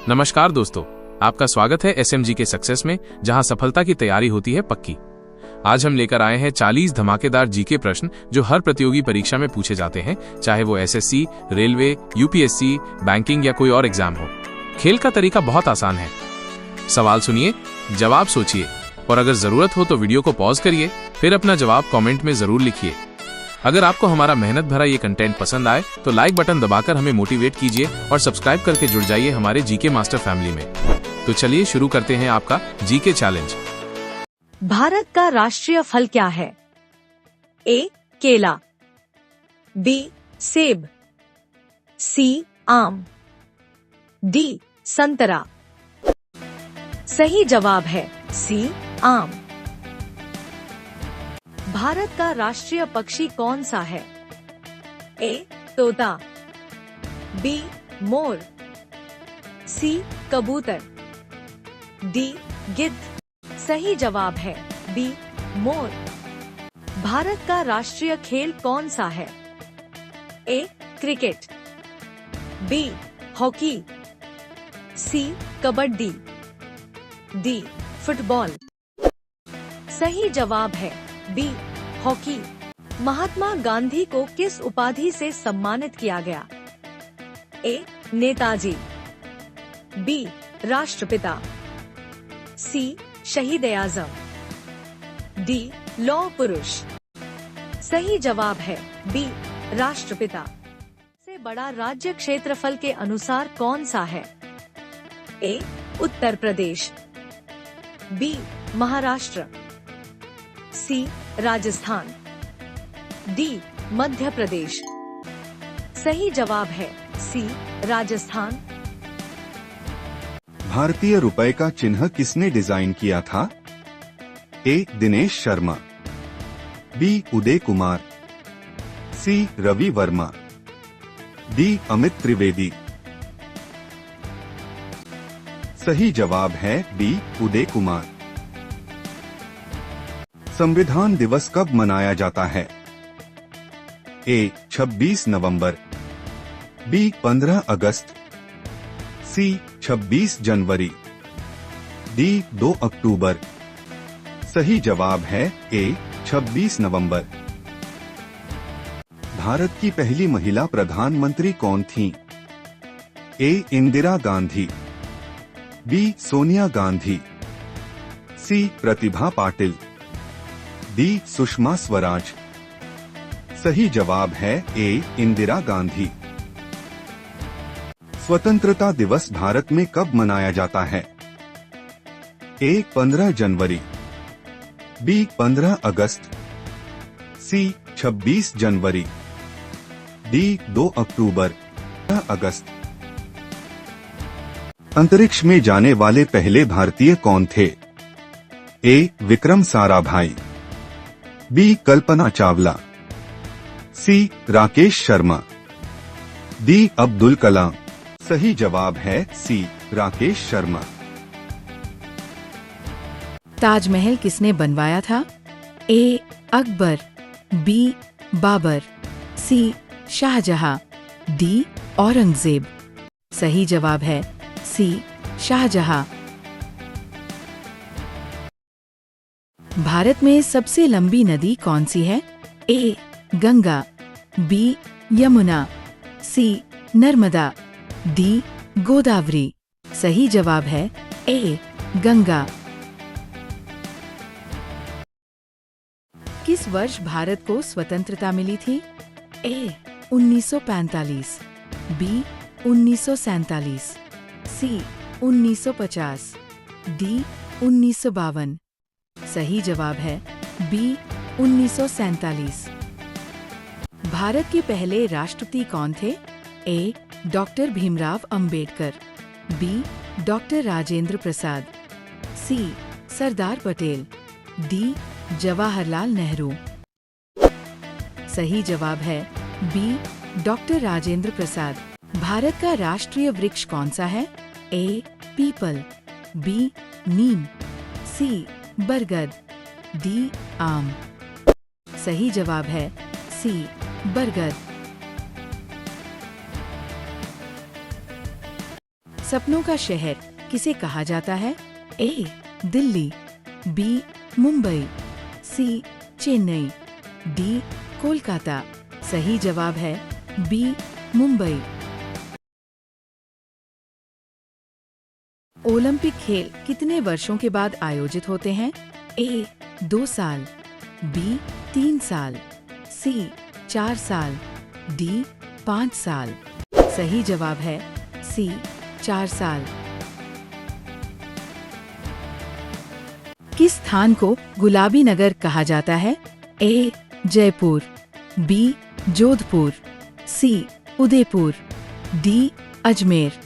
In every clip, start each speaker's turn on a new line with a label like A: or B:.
A: नमस्कार दोस्तों, आपका स्वागत है एसएमजी के सक्सेस में, जहां सफलता की तैयारी होती है पक्की। आज हम लेकर आए हैं 40 धमाकेदार जीके प्रश्न जो हर प्रतियोगी परीक्षा में पूछे जाते हैं, चाहे वो एसएससी, रेलवे, यूपीएससी, बैंकिंग या कोई और एग्जाम हो। खेल का तरीका बहुत आसान है। सवाल सुनिए, जवाब सोचिए और अगर जरूरत हो तो वीडियो को पॉज करिए, फिर अपना जवाब कॉमेंट में जरूर लिखिए। अगर आपको हमारा मेहनत भरा ये कंटेंट पसंद आए तो लाइक बटन दबाकर हमें मोटिवेट कीजिए और सब्सक्राइब करके जुड़ जाइए हमारे जीके मास्टर फैमिली में। तो चलिए शुरू करते हैं आपका जीके चैलेंज।
B: भारत का राष्ट्रीय फल क्या है? ए. केला, बी. सेब, सी. आम, डी. संतरा। सही जवाब है सी. आम। भारत का राष्ट्रीय पक्षी कौन सा है? ए. तोता, बी. मोर, सी. कबूतर, डी. गिद्ध। सही जवाब है बी. मोर। भारत का राष्ट्रीय खेल कौन सा है? A. Cricket, B. Hockey, C. Kabaddi, D. Football. सही जवाब है बी. हॉकी। महात्मा गांधी को किस उपाधि से सम्मानित किया गया? ए. नेताजी, बी. राष्ट्रपिता, सी. शहीद-ए-आजम, डी. लौह पुरुष। सही जवाब है बी. राष्ट्रपिता। सबसे बड़ा राज्य क्षेत्रफल के अनुसार कौन सा है? ए. उत्तर प्रदेश, बी. महाराष्ट्र, सी. राजस्थान, डी. मध्य प्रदेश। सही जवाब है सी. राजस्थान।
C: भारतीय रुपए का चिन्ह किसने डिजाइन किया था? ए. दिनेश शर्मा, बी. उदय कुमार, सी. रवि वर्मा, डी. अमित त्रिवेदी। सही जवाब है बी. उदय कुमार। संविधान दिवस कब मनाया जाता है? ए. 26 नवंबर, बी. 15 अगस्त, सी. 26 जनवरी, डी. 2 अक्टूबर। सही जवाब है ए. 26 नवंबर। भारत की पहली महिला प्रधानमंत्री कौन थीं? ए. इंदिरा गांधी, बी. सोनिया गांधी, सी. प्रतिभा पाटिल, डी. सुषमा स्वराज। सही जवाब है ए. इंदिरा गांधी। स्वतंत्रता दिवस भारत में कब मनाया जाता है? ए. 15 जनवरी, बी. 15 अगस्त, सी. 26 जनवरी, डी. 2 अक्टूबर। अगस्त। अंतरिक्ष में जाने वाले पहले भारतीय कौन थे? ए. विक्रम साराभाई, बी. कल्पना चावला, सी. राकेश शर्मा, डी. अब्दुल कलाम। सही जवाब है सी. राकेश शर्मा।
D: ताजमहल किसने बनवाया था? ए. अकबर, बी. बाबर, सी. शाहजहां, डी. औरंगजेब। सही जवाब है सी. शाहजहां। भारत में सबसे लंबी नदी कौन सी है? ए. गंगा, बी. यमुना, सी. नर्मदा, डी. गोदावरी। सही जवाब है ए. गंगा। किस वर्ष भारत को स्वतंत्रता मिली थी? ए. 1945, बी. 1947, सी. 1950, डी. 1952। सही जवाब है बी. 1947। भारत के पहले राष्ट्रपति कौन थे? A. Doctor Bhimrao Ambedkar, B. Doctor Rajendra Prasad, C. Sardar Patel, D. Jawaharlal Nehru. सही जवाब है बी. डॉक्टर राजेंद्र प्रसाद। भारत का राष्ट्रीय वृक्ष कौन सा है? ए. पीपल, बी. नीम, सी. बरगद, डी. आम। सही जवाब है सी. बरगद। सपनों का शहर किसे कहा जाता है? ए. दिल्ली, बी. मुंबई, सी. चेन्नई, डी. कोलकाता। सही जवाब है बी. मुंबई। ओलंपिक खेल कितने वर्षों के बाद आयोजित होते हैं? ए. 2 साल, बी. 3 साल, सी. 4 साल, डी. 5 साल। सही जवाब है सी. 4 साल। किस स्थान को गुलाबी नगर कहा जाता है? ए. जयपुर, बी. जोधपुर, सी. उदयपुर, डी. अजमेर।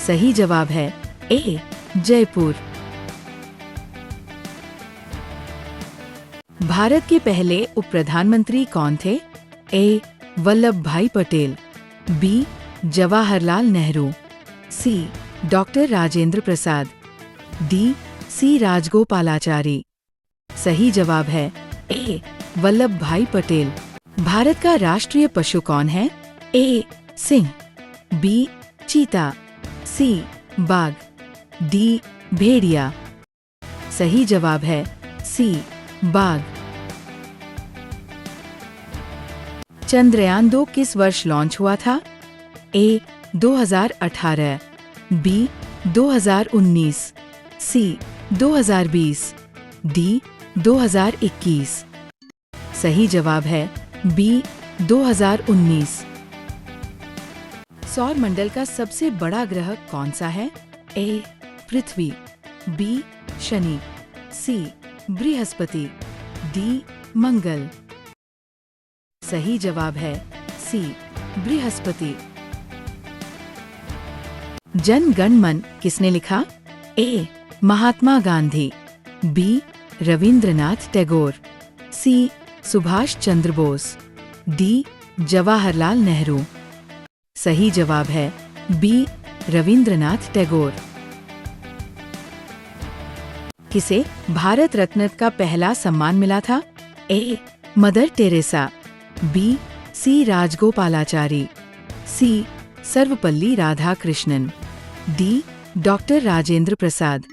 D: सही जवाब है ए. जयपुर। भारत के पहले उप प्रधानमंत्री कौन थे? ए. वल्लभ भाई पटेल, बी. जवाहरलाल नेहरू, सी. डॉक्टर राजेंद्र प्रसाद, डी. सी. राजगोपालाचारी। सही जवाब है ए. वल्लभ भाई पटेल। भारत का राष्ट्रीय पशु कौन है? ए. सिंह, बी. चीता, सी. बाघ, डी. भेड़िया। सही जवाब है सी. बाघ। चंद्रयान 2 किस वर्ष लॉन्च हुआ था? ए. 2018, बी. 2019, सी. 2020, डी. 2021। सही जवाब है बी. 2019। सौर मंडल का सबसे बड़ा ग्रह कौन सा है? ए. पृथ्वी, बी. शनि, सी. बृहस्पति, डी. मंगल। सही जवाब है सी. बृहस्पति। जन गण मन किसने लिखा? ए. महात्मा गांधी, बी. रविंद्रनाथ टैगोर, सी. सुभाष चंद्र बोस, डी. जवाहरलाल नेहरू। सही जवाब है बी. रविंद्रनाथ टैगोर। किसे भारत रत्न का पहला सम्मान मिला था? A. Mother Teresa, B. C. Rajagopalachari, C. Sarvepalli Radhakrishnan, D. Doctor Rajendra Prasad.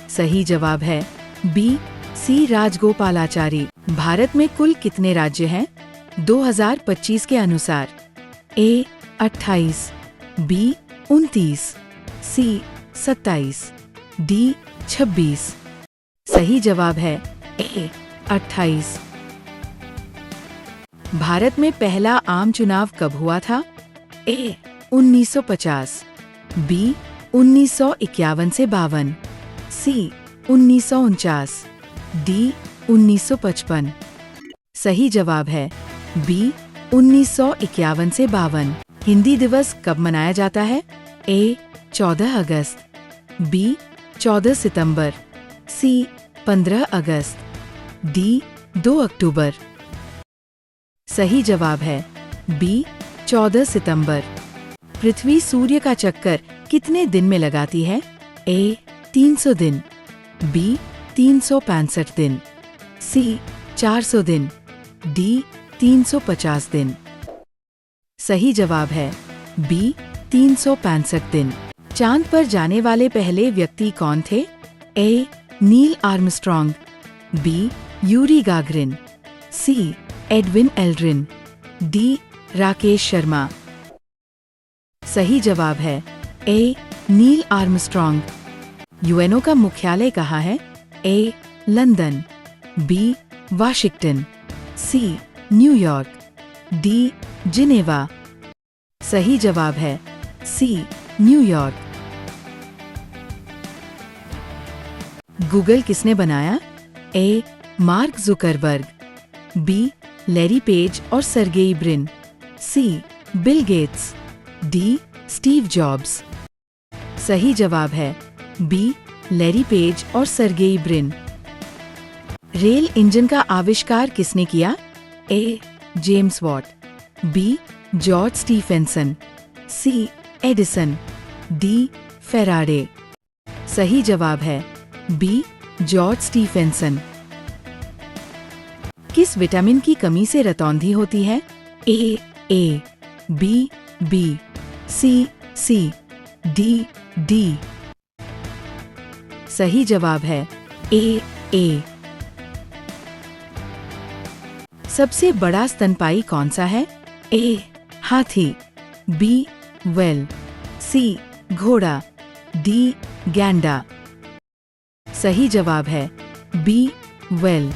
D: सही जवाब है बी. सी. राजगोपालाचारी। भारत में कुल कितने राज्य हैं 2025 के अनुसार? ए. 28, बी. 29, सी. 27, डी. 26। सही जवाब है ए. 28। भारत में पहला आम चुनाव कब हुआ था? ए. 1950, बी. 1951 से 52, सी. 1949, डी. 1955। सही जवाब है बी. 1951 से 52। हिंदी दिवस कब मनाया जाता है? ए. 14 अगस्त, बी. 14 सितंबर, सी. 15 अगस्त, डी. 2 अक्टूबर। सही जवाब है बी. 14 सितंबर। पृथ्वी सूर्य का चक्कर कितने दिन में लगाती है? ए. 300 दिन, बी. 365 दिन, सी. 400 दिन, डी. 350 दिन। सही जवाब है बी. 365 दिन। चांद पर जाने वाले पहले व्यक्ति कौन थे? A. Neil Armstrong, B. Yuri Gagarin, C. Edwin Aldrin, D. Rakesh Sharma. सही जवाब है ए. Neil Armstrong. यूएनओ का मुख्यालय कहाँ है? A. London, B. Washington, C. New York, D. Geneva. सही जवाब है सी. न्यूयॉर्क। गूगल किसने बनाया? A. Mark Zuckerberg, B. Larry Page और Sergey Brin, C. Bill Gates, D. Steve Jobs. सही जवाब है बी. लैरी पेज और सर्गेई ब्रिन। रेल इंजन का आविष्कार किसने किया? A. James Watt, B. George Stephenson, C. Edison, D. Faraday. सही जवाब है बी. George Stephenson. किस विटामिन की कमी से रतौंधी होती है? A. B. C. D D. सही जवाब है ए। सबसे बड़ा स्तनपायी कौन सा है? ए हाथी, बी वेल, सी घोड़ा, डी गैंडा। सही जवाब है बी वेल।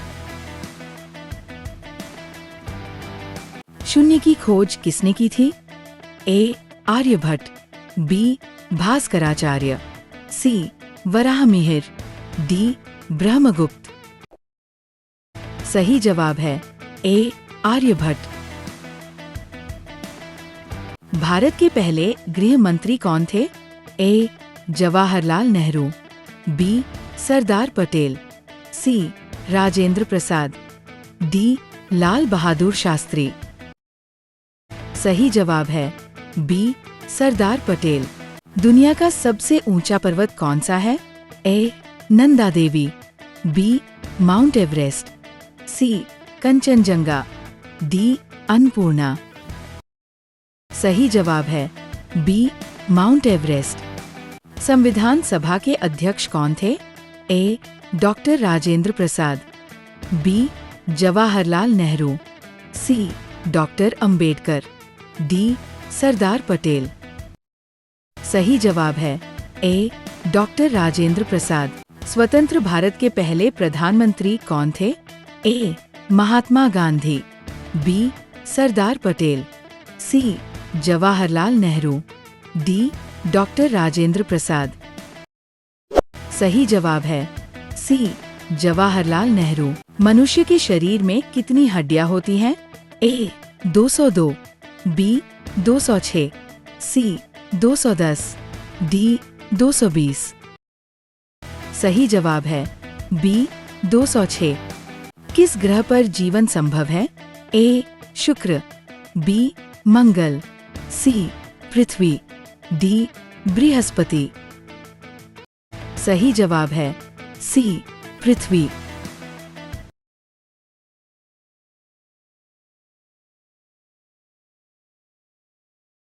D: शून्य की खोज किसने की थी? ए आर्यभट्ट, बी भास्कराचार्य, सी वराहमिहिर, डी ब्रह्मगुप्त। सही जवाब है ए आर्यभट्ट। भारत के पहले गृह मंत्री कौन थे? ए जवाहरलाल नेहरू, बी सरदार पटेल, सी राजेंद्र प्रसाद, डी लाल बहादुर शास्त्री। सही जवाब है बी सरदार पटेल। दुनिया का सबसे ऊंचा पर्वत कौन सा है? ए Nanda Devi, B mount Everest, सी कंचनजंगा, डी अन्नपूर्णा। सही जवाब है बी माउंट एवरेस्ट। संविधान सभा के अध्यक्ष कौन थे? A doctor Rajendra Prasad, B Jawaharlal Nehru, C doctor Ambedkar, D Sardar Patel. सही जवाब है ए डॉक्टर राजेंद्र प्रसाद। स्वतंत्र भारत के पहले प्रधानमंत्री कौन थे? ए महात्मा गांधी, बी सरदार पटेल, सी जवाहरलाल नेहरू, डी डॉक्टर राजेंद्र प्रसाद। सही जवाब है सी जवाहरलाल नेहरू। मनुष्य के शरीर में कितनी हड्डियां होती हैं? ए 202, बी 206, सी 210, डी 220। सही जवाब है बी 206। किस ग्रह पर जीवन संभव है? ए शुक्र, बी मंगल, सी पृथ्वी, डी बृहस्पति। सही जवाब है सी पृथ्वी।